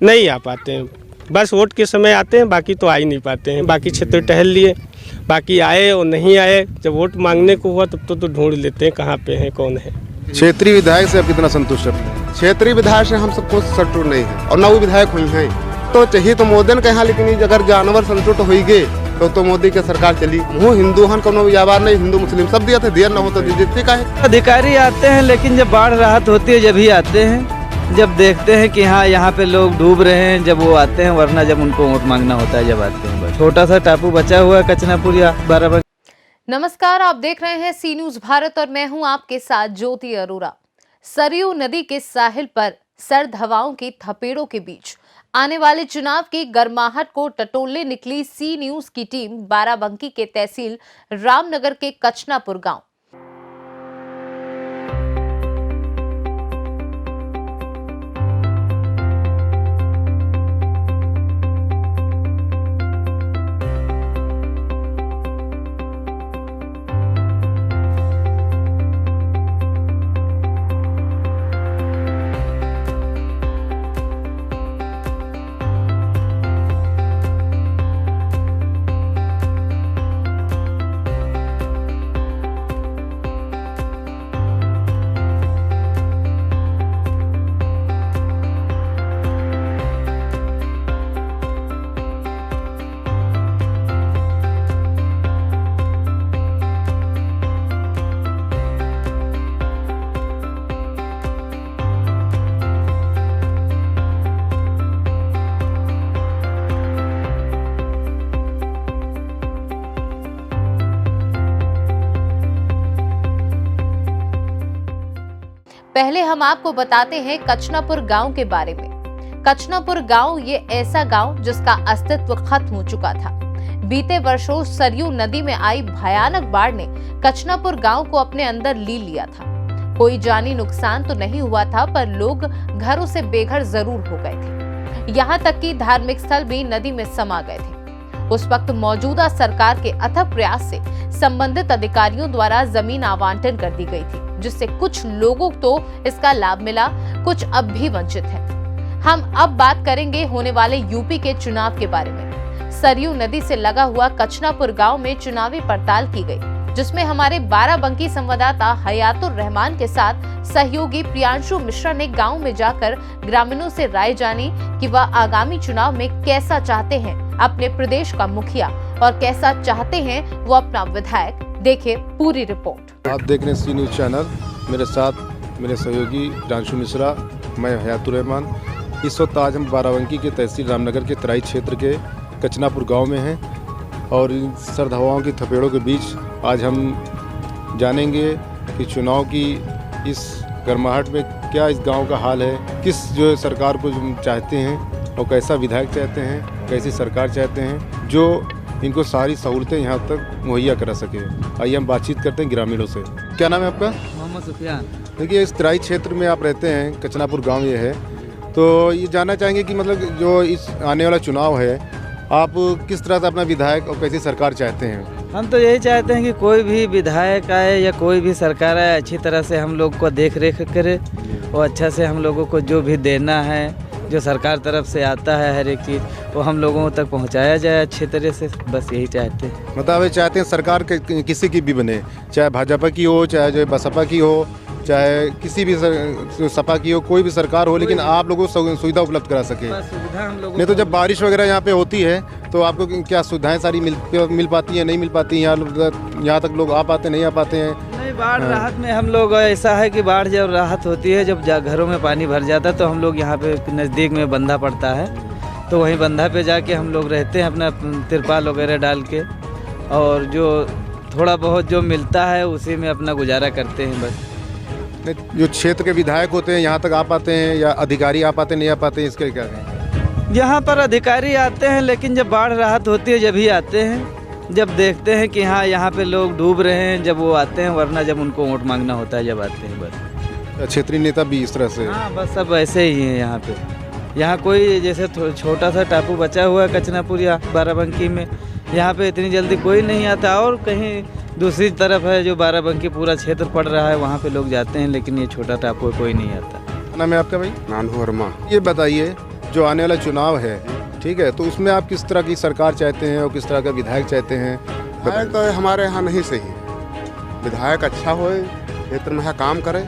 नहीं आ पाते हैं, बस वोट के समय आते हैं, बाकी तो आ ही नहीं पाते हैं। बाकी क्षेत्र टहल लिए, बाकी आए और नहीं आए। जब वोट मांगने को हुआ तब तो ढूंढ लेते हैं कहाँ पे है कौन है। क्षेत्रीय विधायक से आप कितना संतुष्ट हैं? क्षेत्रीय विधायक से हम सबको संतुष्ट नहीं है और ना वो विधायक हुई हैं तो चाहिए तो मोदी के यहाँ, लेकिन अगर जानवर संतुष्ट हो गए तो मोदी के सरकार चली। वो हिंदू हन कोनो व्यापार नहीं, हिंदू मुस्लिम सब दिया थे, देर न हो तो जीतती का है। अधिकारी आते हैं लेकिन जब बाढ़ राहत होती है जब ही आते हैं, जब देखते हैं कि हाँ यहाँ पे लोग डूब रहे हैं जब वो आते हैं, वरना जब उनको वोट मांगना होता है जब आते हैं। बस छोटा सा टापू बचा हुआ है कचनापुर या बाराबंकी। नमस्कार, आप देख रहे हैं सी न्यूज भारत और मैं हूं आपके साथ ज्योति अरोरा। सरयू नदी के साहिल पर सर्द हवाओं की थपेड़ों के बीच आने वाले चुनाव की गर्माहट को टटोलने निकली सी न्यूज की टीम बाराबंकी के तहसील रामनगर के कचनापुर गांव। पहले हम आपको बताते हैं कचनापुर गांव के बारे में। कचनापुर गांव ये ऐसा गांव जिसका अस्तित्व खत्म हो चुका था। बीते वर्षों सरयू नदी में आई भयानक बाढ़ ने कचनापुर गांव को अपने अंदर ली लिया था। कोई जानी नुकसान तो नहीं हुआ था, पर लोग घरों से बेघर जरूर हो गए थे। यहाँ तक कि धार्मिक स्थल भी नदी में समा गए थे। उस वक्त मौजूदा सरकार के अथक प्रयास से संबंधित अधिकारियों द्वारा जमीन आवंटन कर दी गई थी, जिससे कुछ लोगों को इसका लाभ मिला, कुछ अब भी वंचित हैं। हम अब बात करेंगे होने वाले यूपी के चुनाव के बारे में। सरयू नदी से लगा हुआ कचनापुर गांव में चुनावी पड़ताल की गई, जिसमें हमारे बाराबंकी संवाददाता हयातुर रहमान के साथ सहयोगी प्रियांशु मिश्रा ने गांव में जाकर ग्रामीणों से राय जानी कि वह आगामी चुनाव में कैसा चाहते हैं अपने प्रदेश का मुखिया और कैसा चाहते हैं वो अपना विधायक। देखिए पूरी रिपोर्ट। आप देख रहे हैं सी न्यूज चैनल, मेरे साथ मेरे सहयोगी प्रियांशु मिश्रा, मैं हयातुर रहमान। इस वक्त आज हम बाराबंकी के तहसील रामनगर के तराई क्षेत्र के कचनापुर गांव में हैं और इन सर्द हवाओं की थपेड़ों के बीच आज हम जानेंगे कि चुनाव की इस गर्माहट में क्या इस गांव का हाल है, किस जो सरकार को चाहते हैं और कैसा विधायक चाहते हैं, कैसी सरकार चाहते हैं जो इनको सारी सहूलतें यहाँ तक मुहैया करा सके। आइए हम बातचीत करते हैं ग्रामीणों से। क्या नाम है आपका? मोहम्मद सुफियान। देखिए, इस तराई क्षेत्र में आप रहते हैं, कचनापुर गांव ये है, तो ये जानना चाहेंगे कि मतलब जो इस आने वाला चुनाव है आप किस तरह से अपना विधायक और कैसी सरकार चाहते हैं? हम तो यही चाहते हैं कि कोई भी विधायक आए या कोई भी सरकार आए अच्छी तरह से हम लोग को देख रेख करे और अच्छा से हम लोगों को जो भी देना है, जो सरकार तरफ से आता है हर एक चीज़ वो हम लोगों तक पहुंचाया जाए अच्छी तरह से। बस यही चाहते हैं। मतलब ये चाहते हैं सरकार किसी की भी बने, चाहे भाजपा की हो, चाहे जो बसपा की हो, चाहे किसी भी सपा की हो, कोई भी सरकार हो, लेकिन आप लोगों को सुविधा उपलब्ध करा सके। सुविधा हम लोग नहीं तो जब बारिश वगैरह यहाँ पे होती है तो आपको क्या सुविधाएं सारी मिल पाती हैं, नहीं मिल पाती? यहाँ तक लोग आ पाते नहीं आ पाते हैं? नहीं, बाढ़ राहत में हम लोग ऐसा है कि बाढ़ जब राहत होती है, जब घरों में पानी भर जाता है तो हम लोग यहाँ पे नज़दीक में बंधा पड़ता है, तो वहीं बंधा पे जाके हम लोग रहते हैं अपना तिरपाल वगैरह डाल के, और जो थोड़ा बहुत जो मिलता है उसी में अपना गुजारा करते हैं। बस जो क्षेत्र के विधायक होते हैं यहाँ तक आ पाते हैं या अधिकारी आ पाते नहीं आ पाते हैं, इसके क्या है? यहाँ पर अधिकारी आते हैं लेकिन जब बाढ़ राहत होती है जब ही आते हैं, जब देखते हैं कि हाँ यहाँ पे लोग डूब रहे हैं जब वो आते हैं, वरना जब उनको वोट मांगना होता है जब आते हैं। बस क्षेत्रीय नेता भी इस तरह से? हाँ, बस सब ऐसे ही हैं यहाँ पे। यहाँ कोई जैसे छोटा सा टापू बचा हुआ है कचनापुर या बाराबंकी में, यहाँ पे इतनी जल्दी कोई नहीं आता, और कहीं दूसरी तरफ है जो बाराबंकी पूरा क्षेत्र पड़ रहा है वहाँ पे लोग जाते हैं, लेकिन ये छोटा टापू कोई नहीं आता। नाम है आपका भाई? नानू वर्मा। ये बताइए जो आने वाला चुनाव है, ठीक है, तो उसमें आप किस तरह की सरकार चाहते हैं और किस तरह का विधायक चाहते हैं? विधायक तो हमारे यहाँ नहीं सही। विधायक अच्छा होए, क्षेत्र में काम करे,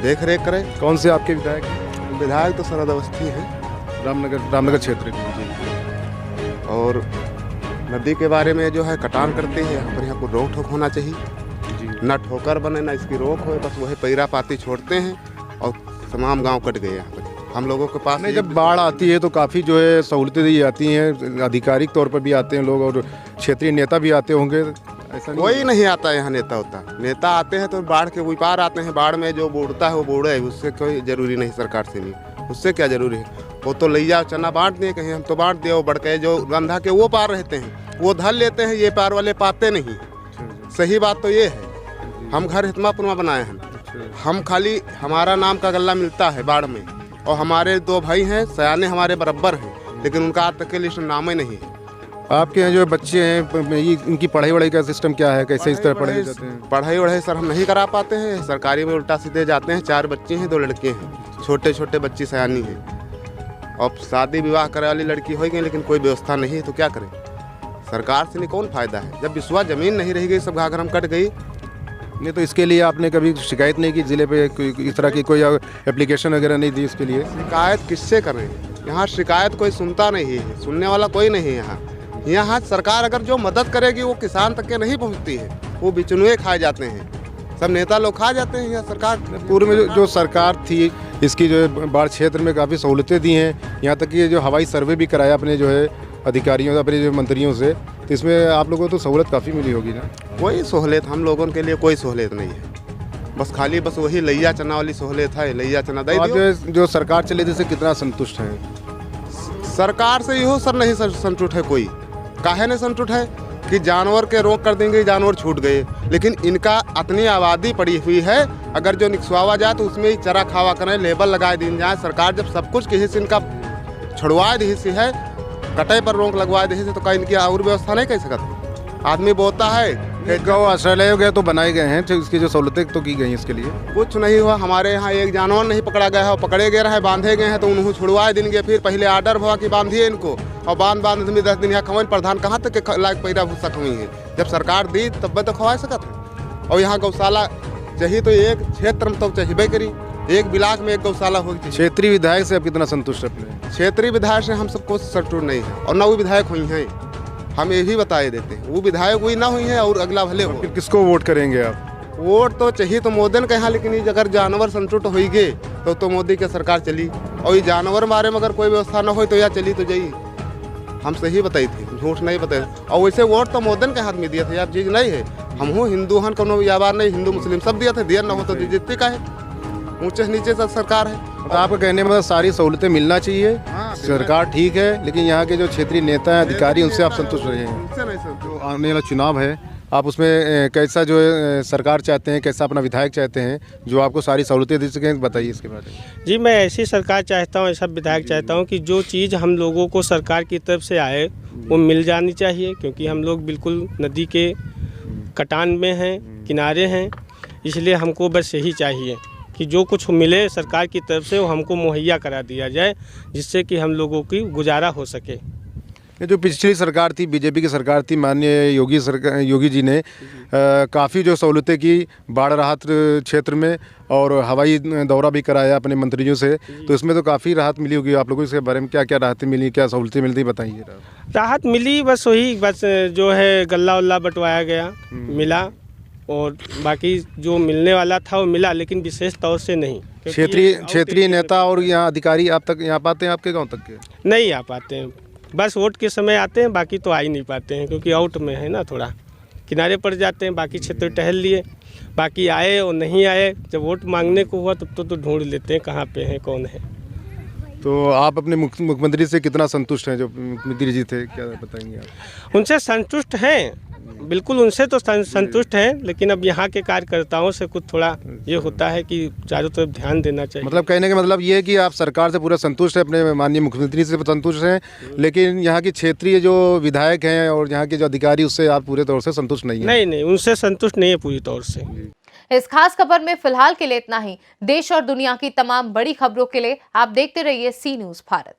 देख रेख करे। कौन से आपके विधायक? विधायक तो शरद अवस्थी हैं, रामनगर क्षेत्र के। और नदी के बारे में जो है कटान करते हैं, यहाँ पर यहाँ को रोक ठोक होना चाहिए जी। ना ठोकर बने ना इसकी रोक हो, बस वही पैरा पाती छोड़ते हैं और तमाम गांव कट गए यहाँ पर। हम लोगों के पास नहीं, जब बाढ़ आती है तो काफ़ी जो है सहूलतें दी जाती हैं, आधिकारिक तौर पर भी आते हैं लोग और क्षेत्रीय नेता भी आते होंगे, ऐसा कोई नहीं आता यहाँ नेता होता। नेता आते हैं तो बाढ़ के ऊपर पार आते हैं, बाढ़ में जो बूढ़ता है वो बूढ़े, उससे कोई ज़रूरी नहीं सरकार से नहीं, उससे क्या ज़रूरी है। वो तो लिया चना बांट दिए, कहीं हम तो बांट दिए, वो बढ़ के जो गंधा के वो पार रहते हैं वो धर लेते हैं, ये पार वाले पाते नहीं। सही बात तो ये है, हम घर हितमापुरमा बनाए हैं, हम खाली हमारा नाम का गल्ला मिलता है बाढ़ में, और हमारे 2 भाई हैं सयाने हमारे बराबर हैं, लेकिन उनका आज तक के लिस्ट नाम ही नहीं है। आपके यहाँ जो बच्चे हैं इनकी पढ़ाई वढ़ाई का सिस्टम क्या है, कैसे इस तरह पढ़ाए जाते हैं? पढ़ाई वढ़ाई सर हम नहीं करा पाते हैं, सरकारी में उल्टा सीधे जाते हैं। 4 बच्चे हैं, 2 लड़के हैं, छोटे छोटे बच्ची सयानी हैं, और शादी विवाह करे वाली लड़की हो गई, लेकिन कोई व्यवस्था नहीं है तो क्या करें। सरकार से नहीं कौन फायदा है, जब विश्वास जमीन नहीं रह गई, सब घाघरम कट गई। नहीं तो इसके लिए आपने कभी शिकायत नहीं की जिले पे, इस तरह की कोई एप्लीकेशन वगैरह नहीं दी इसके लिए? शिकायत किससे करें, यहाँ शिकायत कोई सुनता नहीं है, सुनने वाला कोई नहीं है यहाँ। यहाँ सरकार अगर जो मदद करेगी वो किसान तक के नहीं पहुँचती है, वो बिचनुए खाए जाते हैं, सब नेता लोग खा जाते हैं। यहाँ सरकार पूर्व में जो सरकार थी इसकी जो बाढ़ क्षेत्र में काफ़ी सहूलतें दी हैं, यहाँ तक कि जो हवाई सर्वे भी कराया अपने जो है अधिकारियों अपने जो मंत्रियों से, तो इसमें आप लोगों को तो सहूलत काफ़ी मिली होगी ना? कोई सहूलियत हम लोगों के लिए कोई सहूलियत नहीं है, बस खाली बस वही लैया चना वाली सहूलियत है, लैया चना दे दियो। जो सरकार चले से कितना संतुष्ट हैं? सरकार से इहो सर नहीं संतुष्ट है कोई। काहे नहीं संतुष्ट है कि जानवर के रोक कर देंगे, जानवर छूट गए, लेकिन इनका इतनी आबादी पड़ी हुई है, अगर जो निकसवावा जाए तो उसमें ही चरा खावा करें, लेबल लगाए दी जाए। सरकार जब सब कुछ किसी से इनका छुड़वाए दी से है, कटाई पर रोक लगवाए दी से, तो कहीं इनकी और व्यवस्था नहीं कर सकता। आदमी बोलता है गौ आश्रय गए तो बनाए गए हैं, तो इसकी जो सहूलतें तो की गई हैं इसके लिए? कुछ नहीं हुआ। हमारे यहाँ एक जानवर नहीं पकड़ा गया है, पकड़े गए रहे, बांधे गए हैं, तो उन्होंने छुड़वाए देंगे। फिर पहले आर्डर हुआ कि बांधिए इनको, और बांध में 10 दिन यहाँ खवन प्रधान कहाँ तक के लायक पैदा भूसा खवी है। जब सरकार दी तब तो खवा सकत है। और यहाँ गौशाला चाहिए तो एक क्षेत्र में तो चाहिए करी, एक ब्लॉक में एक गौशाला होगी। क्षेत्रीय विधायक से आप कितना संतुष्ट है अपने? क्षेत्रीय विधायक से हम सबको संतुष्ट नहीं है, और न वो विधायक हुई हैं, हम ये भी बताए देते हैं, वो विधायक हुई ना हुई है और अगला भले हो। फिर किसको वोट करेंगे आप? वोट तो चाहिए तो मोदी ने कहा, लेकिन ये अगर जानवर संतुष्ट हो गए तो मोदी की सरकार चली, और ये जानवर बारे में अगर कोई व्यवस्था न हो तो या चली तो जाइए। हम सही बताई थी, झूठ नहीं बताए। और वैसे वोट तो मोदी के हाथ में दिया था, आप चीज़ नहीं है। हम हूँ हिंदू हन, कोनो याबार नहीं, हिंदू मुस्लिम सब दिया था, दिया न हो तो जितनी का है, ऊँचे नीचे सब सरकार है। तो आपका कहने में सारी सहूलतें मिलना चाहिए, सरकार ठीक है, लेकिन यहाँ के जो क्षेत्रीय नेता हैं, अधिकारी, उनसे आप संतुष्ट रहे हैं? उनसे नहीं सर। जो आने वाला चुनाव है, आप उसमें कैसा जो है सरकार चाहते हैं, कैसा अपना विधायक चाहते हैं जो आपको सारी सहूलतें दे सकें, बताइए इसके बारे में। जी, मैं ऐसी सरकार चाहता हूँ, ऐसा विधायक चाहता हूँ कि जो चीज़ हम लोगों को सरकार की तरफ से आए वो मिल जानी चाहिए, क्योंकि हम लोग बिल्कुल नदी के कटान में हैं, किनारे हैं, इसलिए हमको बस यही चाहिए कि जो कुछ मिले सरकार की तरफ से वो हमको मुहैया करा दिया जाए, जिससे कि हम लोगों की गुजारा हो सके। ये जो पिछली सरकार थी, बीजेपी की सरकार थी, माननीय योगी जी ने काफ़ी जो सहूलतें की बाढ़ राहत क्षेत्र में, और हवाई दौरा भी कराया अपने मंत्रियों से, तो इसमें तो काफ़ी राहत मिली होगी आप लोगों को। इसके बारे में क्या क्या राहतें मिली, क्या सहूलतें मिलती, बताइए। राहत मिली बस वही, बस जो है गल्ला उल्ला बंटवाया गया, मिला, और बाकी जो मिलने वाला था वो मिला, लेकिन विशेष तौर से नहीं। क्षेत्रीय नेता और यहाँ अधिकारी आप तक यहाँ पाते हैं, आपके गांव तक के नहीं आ पाते हैं, बस वोट के समय आते हैं, बाकी तो आ ही नहीं पाते हैं, क्योंकि आउट में है ना, थोड़ा किनारे पड़ जाते हैं। बाकी क्षेत्र टहल लिए, बाकी आए और नहीं आए, जब वोट मांगने को हुआ तब तो ढूंढ लेते हैं कहाँ पे हैं, कौन है। तो आप अपने मुख्यमंत्री से कितना संतुष्ट हैं? जो मुख्यमंत्री जी थे, क्या बताएंगे आप? उनसे संतुष्ट हैं, बिल्कुल उनसे तो संतुष्ट हैं, लेकिन अब यहाँ के कार्यकर्ताओं से कुछ थोड़ा ये होता है कि चारों तरफ ध्यान देना चाहिए। मतलब कहने का मतलब ये है कि आप सरकार से पूरा संतुष्ट हैं, अपने माननीय मुख्यमंत्री से संतुष्ट हैं, लेकिन यहाँ की क्षेत्रीय जो विधायक हैं और यहाँ के जो अधिकारी, उससे आप पूरे तौर से संतुष्ट नहीं हैं? नहीं, उनसे संतुष्ट नहीं है पूरी तौर से। इस खास खबर में फिलहाल के लिए इतना ही। देश और दुनिया की तमाम बड़ी खबरों के लिए आप देखते रहिए सी न्यूज़ भारत।